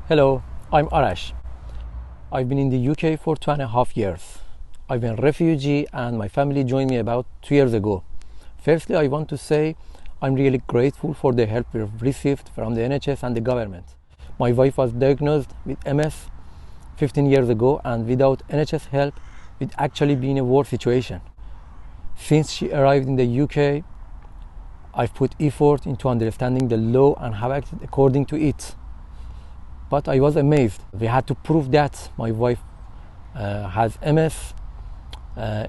Hello, I'm Arash. I've been in the UK for 2.5 years. I've been a refugee and my family joined me about 2 years ago. Firstly, I want to say I'm really grateful for the help we've received from the NHS and the government. My wife was diagnosed with MS 15 years ago, and without NHS help, we'd actually be in a worse situation. Since she arrived in the UK, I've put effort into understanding the law and have acted according to it. But I was amazed. We had to prove that my wife has MS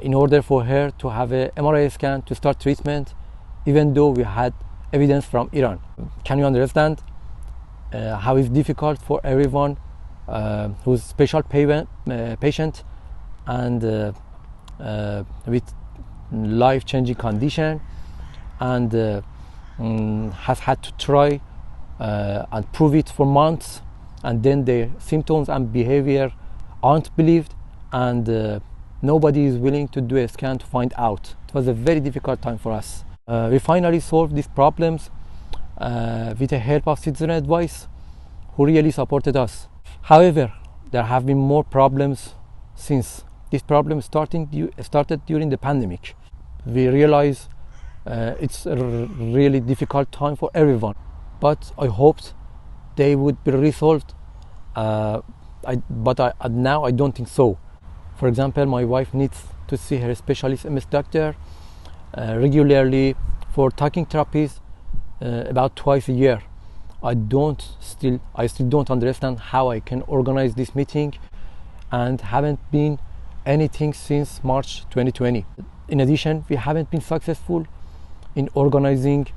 in order for her to have an MRI scan to start treatment, even though we had evidence from Iran. Can you understand how it's difficult for everyone who's special patient and with life-changing condition and has had to try and prove it for months, and then their symptoms and behavior aren't believed, and nobody is willing to do a scan to find out. It was a very difficult time for us. We finally solved these problems with the help of Citizen Advice, who really supported us. However, there have been more problems since. This problem started during the pandemic. We realize it's a really difficult time for everyone, but I hoped they would be resolved, now I don't think so. For example, my wife needs to see her specialist MS doctor regularly for talking therapies about twice a year. I still don't understand how I can organize this meeting, and haven't been anything since March 2020. In addition, we haven't been successful in organizing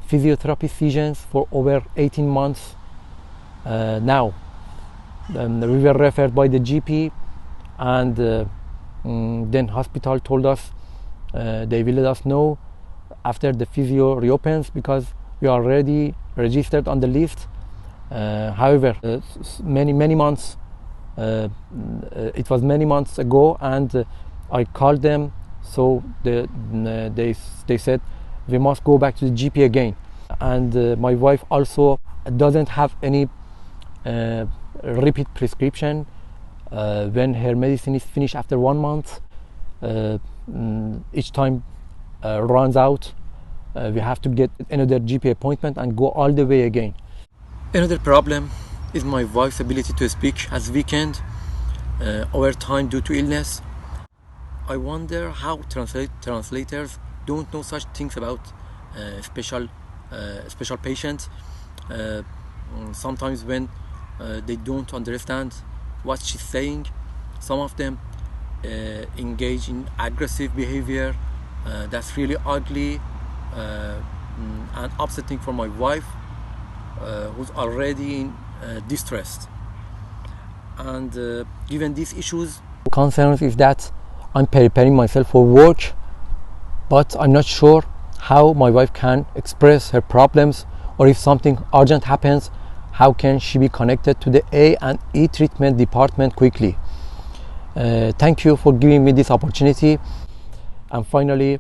physiotherapy sessions for over 18 months now. We were referred by the GP, and then hospital told us they will let us know after the physio reopens, because we are already registered on the list. However, many months it was many months ago, and I called them, so they said we must go back to the GP again. And my wife also doesn't have any repeat prescription. When her medicine is finished after 1 month, each time runs out, we have to get another GP appointment and go all the way again. Another problem is my wife's ability to speak has weakened over time due to illness. I wonder how translators don't know such things about special patients. Sometimes when they don't understand what she's saying, some of them engage in aggressive behavior that's really ugly and upsetting for my wife, who's already in distress. And given these issues, concerns is that I'm preparing myself for work, but I'm not sure how my wife can express her problems, or if something urgent happens, how can she be connected to the A&E treatment department quickly. Thank you for giving me this opportunity. And finally,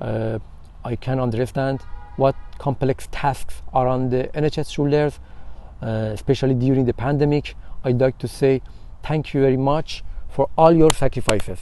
I can understand what complex tasks are on the NHS shoulders, especially during the pandemic. I'd like to say thank you very much for all your sacrifices.